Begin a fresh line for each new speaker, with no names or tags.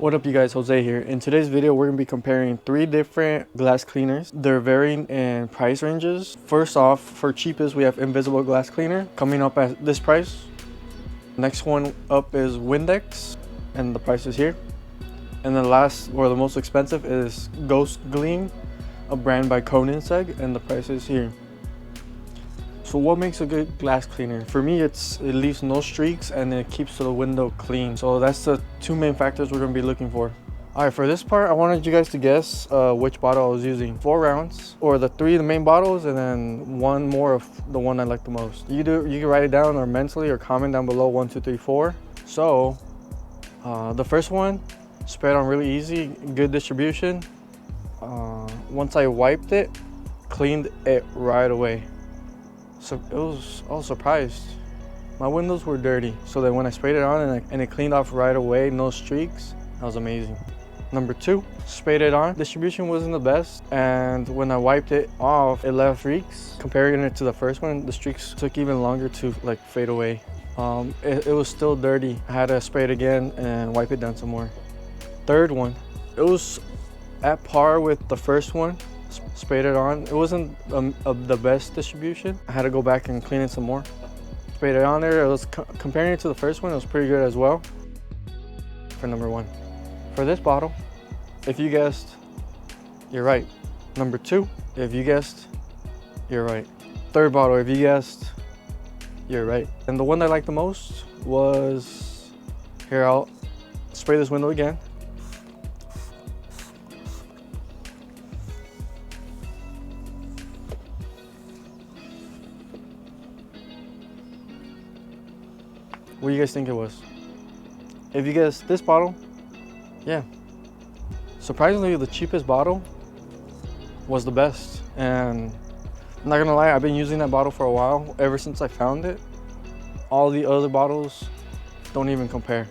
What up you guys, Jose here. In today's video we're going to be comparing 3 different glass cleaners. They're varying in price ranges. First off, for cheapest we have Invisible Glass Cleaner coming up at this price. Next one up is Windex and the price is here. And then last, or the most expensive, is Ghost Gleam, a brand by Koenigsegg, and the price is here. So what makes a good glass cleaner? For me, it leaves no streaks and it keeps the window clean. So that's the 2 main factors we're gonna be looking for. All right, for this part, I wanted you guys to guess which bottle I was using. 4 rounds, or the main bottles, and then 1 more of the one I like the most. You can write it down or mentally or comment down below 1, 2, 3, 4. So the first one, spread on really easy, good distribution. Once I wiped it, cleaned it right away. So I was surprised. My windows were dirty, so that when I sprayed it on and it cleaned off right away, no streaks, that was amazing. Number 2, sprayed it on. Distribution wasn't the best, and when I wiped it off, it left streaks. Comparing it to the first one, the streaks took even longer to fade away. It was still dirty. I had to spray it again and wipe it down some more. Third one, it was at par with the first one. Sprayed it on. It wasn't the best distribution. I had to go back and clean it some more. Sprayed it on there. It was comparing it to the first one, it was pretty good as well. For number 1. For this bottle, if you guessed, you're right. Number 2, if you guessed, you're right. Third bottle, if you guessed, you're right. And the one I liked the most was, here, I'll spray this window again. What do you guys think it was? If you guessed this bottle, yeah. Surprisingly, the cheapest bottle was the best. And I'm not gonna lie, I've been using that bottle for a while, ever since I found it. All the other bottles don't even compare.